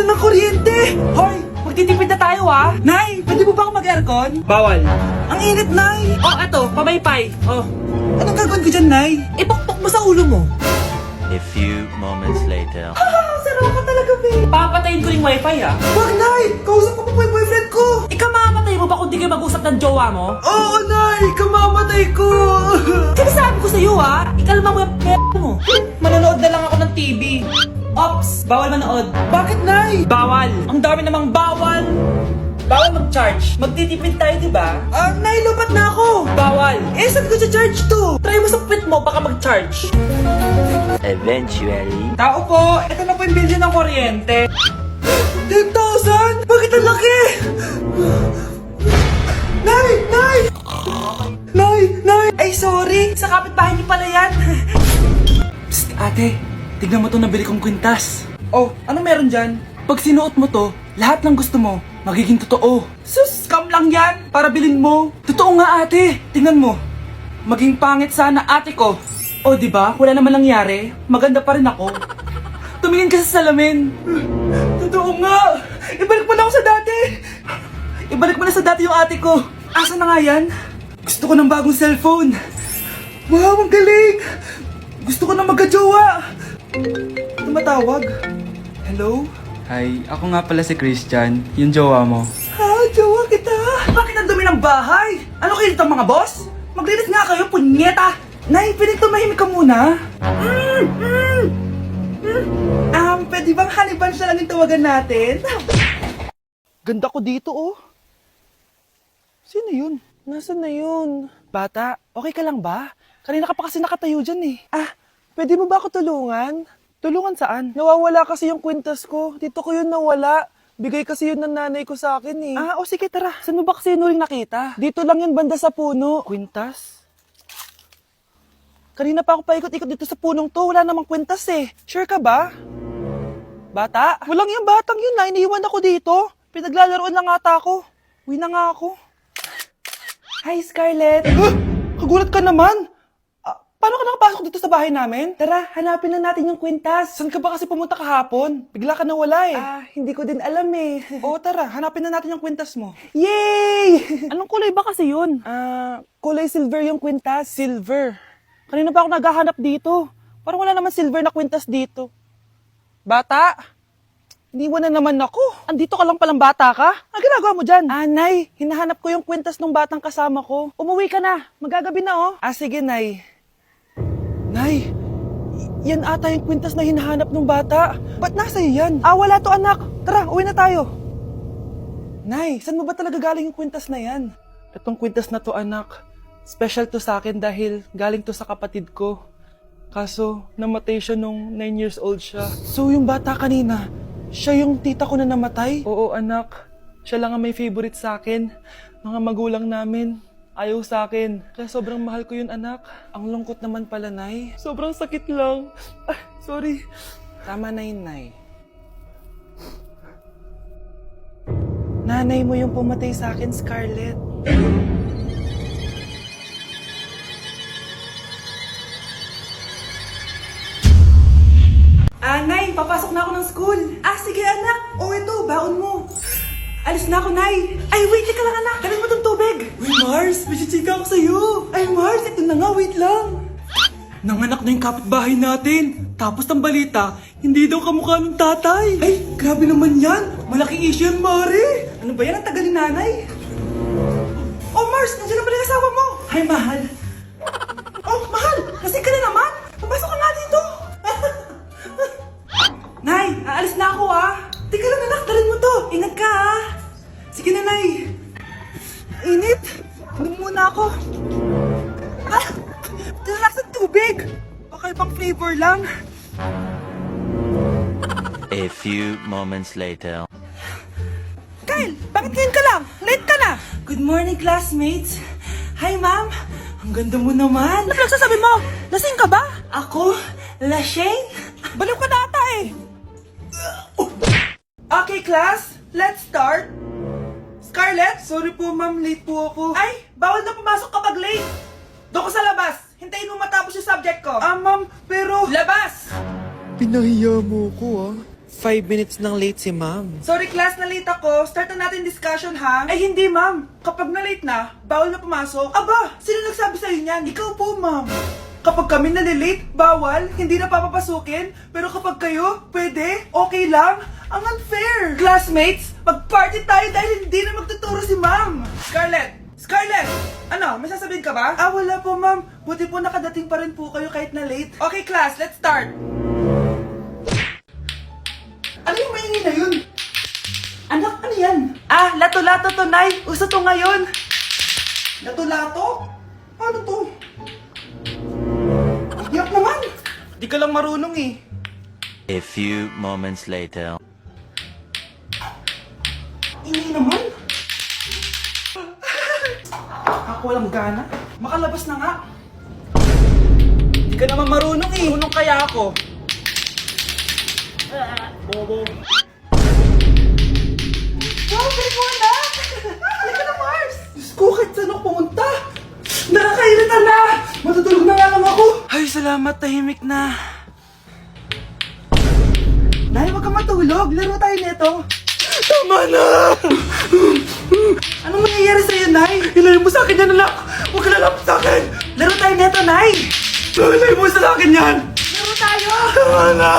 na ng kuryente! Hoy! Magtitipid na tayo Nay, pwede mo ba ako mag-aircon? Bawal. Ang init, Nay! Oh, eto, pamaypay. Oh. Anong gagawin ko dyan, Nay? Ipukpok mo sa ulo mo. A few moments later. Sarap ka talaga, babe! Papatayin ko yung wifi Wag, Nay! Kausap ko pa po yung boyfriend ko! Ikaw mamamatay mo ba kung di kayo mag-usap ng jowa mo? Oo, Nay! Kamamatay ko! Sinasabi ko sa'yo ikalma mo yung mo. Manonood na lang ako ng TV. Ops, bawal manood. Bakit, Nay? Bawal. Ang dami namang bawal. Bawal mag-charge. Magtitipid tayo, di ba? Nay, lupat na ako! Bawal. Saan ko charge to? Try mo sa puwit mo, baka mag-charge. Eventually. Tao po, ito na po yung bill ng kuryente. 10,000? Bakit ang laki? Nay! Nay! Nay! Nay! Ay, sorry! Sa kapitbahay niyo pala yan. Psst, ate. Tignan mo to nabili kong kwintas. Oh, ano meron dyan? Pag sinuot mo to, lahat ng gusto mo, magiging totoo. Sus, scam lang yan. Para bilhin mo. Totoo nga, ate. Tingnan mo. Maging pangit sana ate ko. O, di ba? Wala naman nangyari. Maganda pa rin ako. Tumingin ka sa salamin. Totoo nga. Ibalik mo na ako sa dati. Ibalik mo na sa dati yung ate ko. Asa na nga yan? Gusto ko ng bagong cellphone. Wow, ang galing. Gusto ko na magka-jowa. Tumatawag. Hello? Hi, ako nga pala si Christian, yung jowa mo. Ha, jowa kita. Bakit ang dumi ng bahay? Ano kayo dito mga boss? Maglinis nga kayo, punyeta. Nay, pwede tumahimik ka muna? Pwede bang honey bunch na lang yung tawagan natin? Ganda ko dito, oh. Sino yun? Nasaan na yun? Bata, okay ka lang ba? Kanina ka pa kasi nakatayo dyan eh. Pwede mo ba ako tulungan? Tulungan saan? Nawawala kasi yung kwintas ko. Dito ko yun nawala. Bigay kasi yun ng nanay ko sa akin eh. O sige tara. Saan mo ba kasi yun uling nakita? Dito lang yun banda sa puno. Kwintas? Kanina pa ako paikot-ikot dito sa punong to. Wala namang kwintas eh. Sure ka ba? Bata? Walang yung batang yun na. Iniiwan ako dito. Pinaglalaroan lang ata ako. Uwi na nga ako. Hi, Scarlett. Kagulat ka naman. Paano ka nakapasok dito sa bahay namin? Tara, hanapin lang natin yung kwintas. Saan ka ba kasi pumunta kahapon? Bigla ka nawala eh. Hindi ko din alam eh. Oo, tara, hanapin na natin yung kwintas mo. Yay! Anong kulay ba kasi yun? Kulay silver yung kwintas. Silver? Kanina pa ako naghahanap dito. Parang wala naman silver na kwintas dito. Bata? Iniwan na naman ako. Andito ka lang palang bata ka? Ang ginagawa mo dyan? Nay, hinahanap ko yung kwintas ng batang kasama ko. Umuwi ka na. Magagabi na oh. Sige, Nay. Nay, yan ata yung kwintas na hinahanap ng bata. Ba't nasa iyo yan? Wala to anak. Tara, uwi na tayo. Nay, saan mo ba talaga galing yung kwintas na yan? Itong kwintas na to anak, special to sa akin dahil galing to sa kapatid ko. Kaso, namatay siya nung 9 years old siya. So yung bata kanina, siya yung tita ko na namatay? Oo anak, siya lang ang may favorite sa akin. Mga magulang namin. Ayaw sa akin. Kaya sobrang mahal ko yun, anak. Ang lungkot naman pala, Nay. Sobrang sakit lang. Sorry. Tama na yun, Nay. Nanay mo yung pumatay sa akin, Scarlett. Nay, papasok na ako ng school. Sige, anak. Ito, baon mo. Alis na ako, Nay. Wait, teka lang, anak. Kanin mo tong tubig. Uy, Mars, may chichika ako sa'yo. Mars, ito na nga, wait lang. Nanganak na yung kapitbahay natin. Tapos ng balita, hindi daw kamukha ng tatay. Grabe naman yan. Malaking issue yan, Mari. Ano ba yan? Ang tagal ni nanay. Mars, nandiyan na pala yung asawa mo. Hi, mahal. Mahal, lasing ka na naman. Papasok ka nga dito. Nay, aalis na ako, Teka lang, anak, dalhin mo to. Ingat ka, Sige na, Nay. Init. Inom muna ako. Lasang tubig. Baka ibang flavor lang. A few moments later. Kyle, bakit ngayon ka lang? Late ka na. Good morning, classmates. Hi, ma'am. Ang ganda mo naman. Ano nagsasabi mo? Lasing ka ba? Ako? Lasing? Baliw ka na ata eh. Okay, class. Let's start. Scarlett, sorry po ma'am, late po ako. Bawal na pumasok kapag late. Doon ko sa labas. Hintayin mo matapos yung subject ko. Ma'am, pero... Labas! Pinahiya mo ko 5 minutes nang late si ma'am. Sorry class, na late ako. Start na natin discussion ha. Ay hindi ma'am. Kapag na late na, bawal na pumasok. Aba, sino nagsabi sa'yo niyan? Ikaw po ma'am. Kapag kami nalilate, bawal, hindi na papapasukin. Pero kapag kayo, pwede, okay lang. Ang unfair. Classmates, mag-party tayo dahil hindi na magtuturo si ma'am. Scarlett! Scarlett! Ano, may sasabihin ka ba? Ah, wala po ma'am. Buti po nakadating pa rin po kayo kahit na late. Okay class, let's start. Ano yung maingay na yun? Anak, ano yan? Ah, lato-lato to, Nay. Uso to ngayon. Lato-lato? Ano to? Iyak naman. Di ka lang marunong eh. A few moments later. Ingay naman. Ako walang gana. Makalabas na nga. Di ka naman marunong eh. Marunong kaya ako. Bobo. Wow, galing mo na! Halika na, Mars! Diyos ko, kahit saan ako pumunta! Nakakairita na! Matutulog na nga lang ako! Ay, salamat, tahimik na. Nay, wag ka matulog. Laro tayo nito. Tama na! Anong mangyayari sa'yo, Nay? Ilayo mo sa akin yan, anak! Huwag ka lalapit sa akin! Laro tayo nito, Nay! Ilayo mo sa akin yan! Laro tayo! Tama na!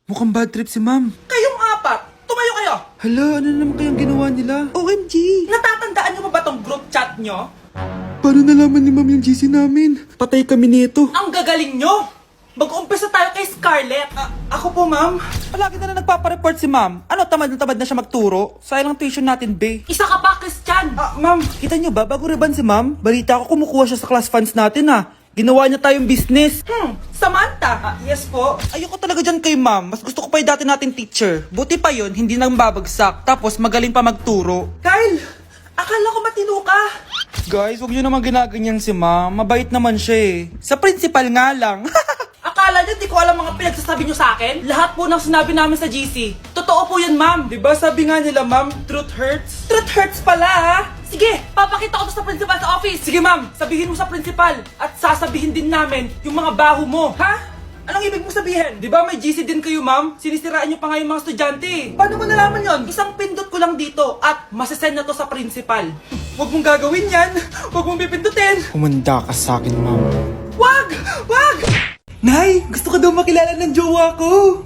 Mukhang bad trip si ma'am. Kayong apat, tumayo kayo! Hala, ano naman kayang ginawa nila? OMG! Natatandaan niyo ba tong group chat niyo? Paano nalaman ni ma'am yung GC namin? Patay kami nito. Ang gagaling niyo! Mag-uumpisa tayo kay Scarlett. Ako po, ma'am. Palagi na nagpapareport si ma'am. Ano, tamad na siya magturo? Sayang lang tuition natin, be. Isa ka pa, Christian! Ma'am, kita niyo ba, bago reban si ma'am, balita ko kumukuha siya sa class funds natin Ginawa niya tayong business. Samantha! Yes po. Ayoko talaga dyan kay ma'am. Mas gusto ko pa yung dati nating teacher. Buti pa yun, hindi nang babagsak. Tapos magaling pa magturo. Kyle! Akala ko matino ka. Guys, huwag niyo naman ginaganyan si ma'am. Mabait naman siya eh. Sa principal nga lang. Akala niyo di ko alam mga pinagsasabi niyo sa akin? Lahat po ng sinabi namin sa GC. Totoo po yan, ma'am. Diba sabi nga nila ma'am, truth hurts? Truth hurts pala, ha? Sige, papakita ko to sa principal sa office. Sige, ma'am. Sabihin mo sa principal. At sasabihin din namin yung mga baho mo. Ha? Anong ibig mo sabihin? Di ba may GC din kayo ma'am? Sinisiraan niyo pa nga yung mga estudyante. Paano mo nalaman yon? Isang pindot ko lang dito at masasend na to sa principal. Huwag mong gagawin yan. Huwag mong pipindutin. Humanda ka sa akin, ma'am. Wag! Wag! Nay, gusto ko daw makilala ng jowa ko.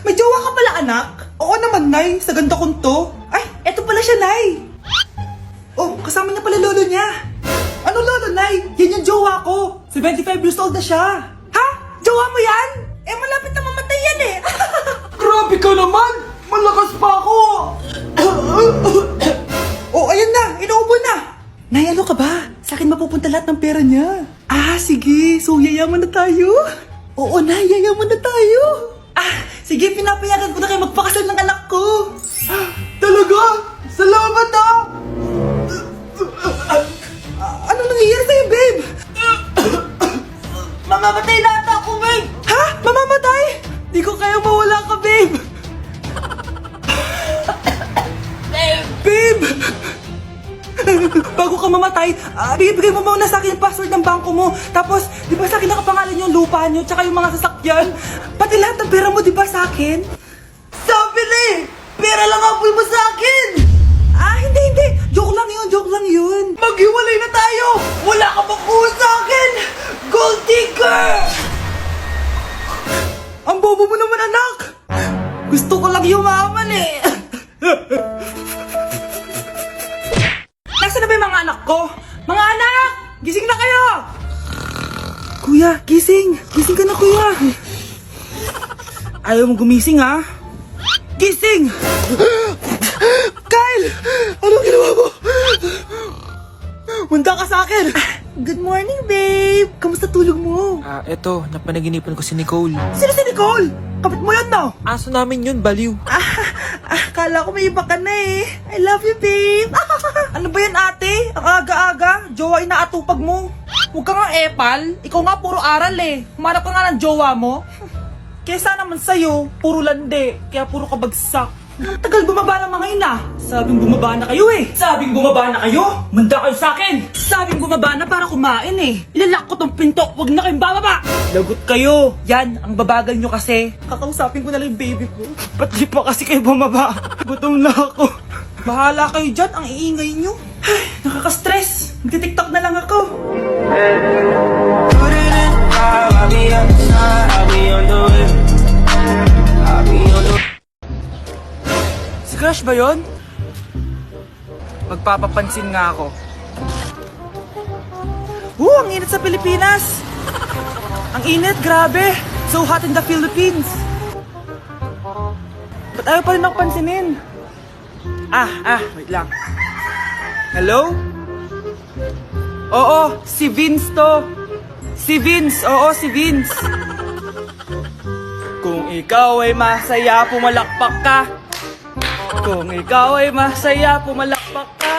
May jowa ka pala, anak? Oo naman, Nay. Sa ganda kong to. Ay, eto pala siya, Nay. Oh, kasama niya pala lolo niya. Ano lolo, Nay? Yan yung jowa ko. 75 years old na siya. Ha? Jowa mo yan? Eh, malapit na mamatay yan eh. Grabe ka naman! Malakas pa ako! Oh, ayan na. Inuubo na. Nay, ano ka ba? Sa akin mapupunta lahat ng pera niya. Ah, sige. So, yayaman na tayo? Oo, Nay. Yayaman na tayo. Ah, sige. Pinapayagan ko na kayo magpakasal ng anak ko. Talaga? Salamat Ano nangyayari sa'yo, babe? Mamamatay na ata ako, babe! Ha? Mamamatay? Di ko kaya mawala ka, babe! Babe! Bago ka mamatay, bigay mo muna sa akin yung password ng bangko mo. Tapos, di ba sa akin nakapangalan yung lupa nyo, tsaka yung mga sasakyan? Pati lahat ng pera mo, di ba sa akin? Sabi na eh! Pera lang ang mo sa akin! Ah, hindi. Joke lang yun. Maghiwalay na tayo! Wala ka makuha sa akin! Gold digger! Ang bobo mo naman, anak! Gusto ko lang yumaman eh! Nasaan na ba yung mga anak ko? Mga anak! Gising na kayo! Kuya, gising! Gising ka na, kuya! Ayaw mong gumising, ha? Gising! Kyle! Anong ginawa mo? Munda ka sa akin! Good morning, babe! Kamusta tulog mo? Eto, napanaginipan ko si Nicole. Sino si Nicole? Kapit mo yan, no? Aso namin yun, baliw. Kala ko may iba ka na eh. I love you, babe! Ano ba yan, ate? Ang aga-aga. Jowa inaatupag mo. Huwag ka nga epal. Ikaw nga puro aral eh. Humanap ka nga ng jowa mo. Kesa naman sa'yo, puro lande. Kaya puro kabagsak. Ang tagal bumaba ng mga ina. Sabing bumaba na kayo eh. Sabing bumaba na kayo. Manda kayo sa akin. Sabing bumaba na para kumain eh. Ilalak ko tong pinto. Huwag na kayong bababa. Lagot kayo. Yan, ang babagal nyo kasi. Kakausapin ko na lang yung baby ko. Ba't di pa kasi kayo bumaba? Gutom na ako. Bahala kayo dyan. Ang iingay nyo. Ay, nakaka-stress. Magti-tiktok na lang ako. Si Crush ba yun? Magpapapansin nga ako. Ang init sa Pilipinas! Ang init, grabe! So hot in the Philippines! Ba't ayaw pa rin ako pansinin? Wait lang. Hello? Oo, si Vince to. Si Vince, oo, si Vince. Kung ikaw ay masaya, pumalakpak ka. Kung ikaw ay masaya, pumalakpak ka.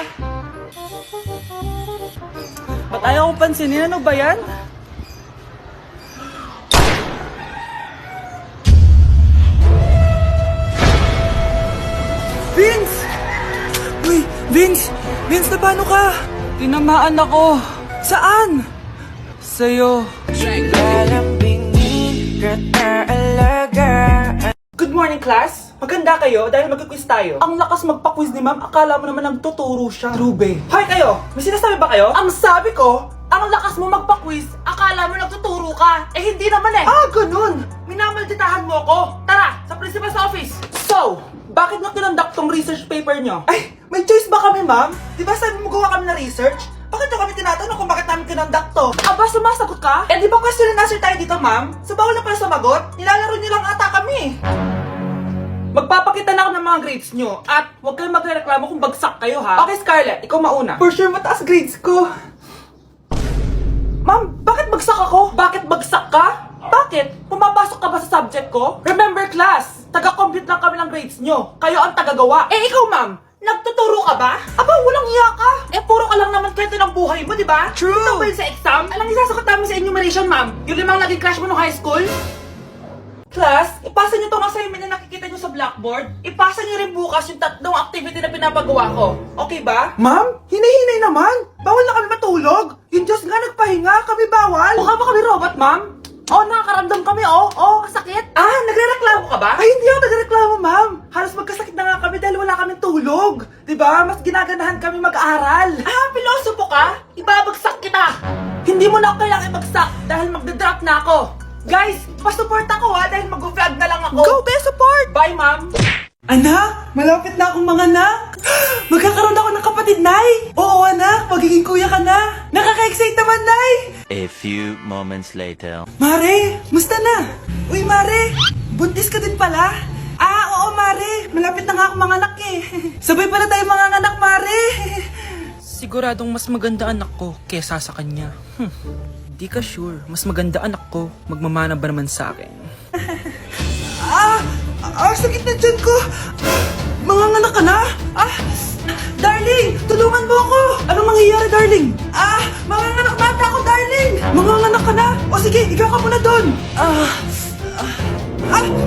Ba't ayaw kong pansinin? Ano ba yan? Vince! Uy, Vince! Vince, na paano ka? Tinamaan ako. Saan? Sa'yo. Good morning, class. Maganda kayo dahil mag-quiz tayo. Ang lakas magpa-quiz ni ma'am, akala mo naman nagtuturo siya. Trube. Hoy kayo, may sinasabi ba kayo? Ang sabi ko, ang lakas mo magpa-quiz, akala mo nagtuturo ka. Eh hindi naman eh. Ganun. Minamalditahan mo ako. Tara, sa principal's office. So, bakit nyo kinonduct tong research paper nyo? Ay, may choice ba kami, ma'am? Di ba sabi mo gawa kami na research? Bakit nyo kami tinatanong kung bakit namin kinonduct to? Aba, sumasagot ka? Eh, di ba question and answer tayo dito, ma'am? So, bawal na pala sumagot? Nilalaro nyo lang ata kami. Magpapakita na ako ng mga grades nyo at huwag kayong magreklamo kung bagsak kayo, ha? Okay, Scarlett, ikaw mauna. For sure, mataas grades ko. Ma'am, bakit bagsak ako? Bakit bagsak ka? Bakit? Pumapasok ka ba sa subject ko? Remember, class, taga-compute lang kami ng grades nyo. Kayo ang tagagawa. Eh, ikaw, ma'am, nagtuturo ka ba? Aba, walang hiya ka. Eh, puro ka lang naman kwento ng buhay mo, di ba? True. Ito ba yun sa exam? Alang isasagot namin sa enumeration, ma'am. Yung limang naging crush mo nung high school? Class, ipasa nyo tong assignment na nakikita nyo sa blackboard. Ipasa nyo rin bukas yung tatlong activity na pinapagawa ko. Okay ba? Ma'am, hinay-hinay naman. Bawal na kami matulog. Yung Diyos nga nagpahinga, kami bawal. Mukha ba kami robot, ma'am? Nakakaramdam kami, sakit. Nagrereklamo ka ba? Ay, hindi ako nagrereklamo, ma'am. Halos magkasakit na nga kami dahil wala kaming tulog. Diba? Mas ginaganahan kami mag-aaral. Pilosopo ka? Ibabagsak kita. Hindi mo na ako kailangang ibagsak dahil magdadrop na ako. Guys, pa-support ako dahil mag-vlog na lang ako. Go, be support! Bye, ma'am! Anak, malapit na akong mga anak. Magkakaroon ako ng kapatid, Nay. Oo, anak, magiging kuya ka na. Nakaka-excite naman, Nay. A few moments later. Mare, musta na? Uy, Mare, buntis ka din pala? Oo, Mare, malapit na nga akong mga anak eh. Sabay pala tayo mga anak, Mare. Siguradong mas maganda anak ko kesa sa kanya. Di ka sure, mas maganda anak ko, magmamana ba naman sa akin? Sakit na dyan ko! Manganganak ka na? Darling, tulungan mo ako! Anong mangyayari, darling? Manganganak na ata ako, darling! Manganganak ka na? O sige, ikaw ka muna doon!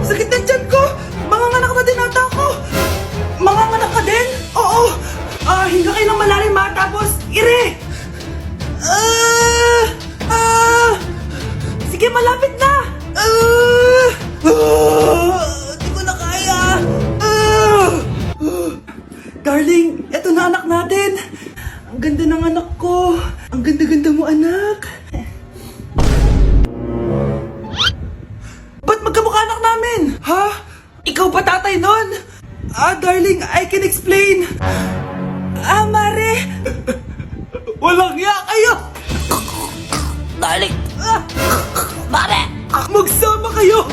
Sakit na dyan ko! Manganganak na din ata ako! Manganganak ka din? Oo! Hinga kayo ng malalim tapos, ire! Sige, malapit na! Di ko na kaya! Darling, eto na anak natin! Ang ganda ng anak ko! Ang ganda-ganda mo, anak! Ba't magkamukha anak namin? Ha? Ikaw ba tatay nun? Darling, I can explain! Mare! Walang hiya kayo! Darling! Mare! Magsama kayo!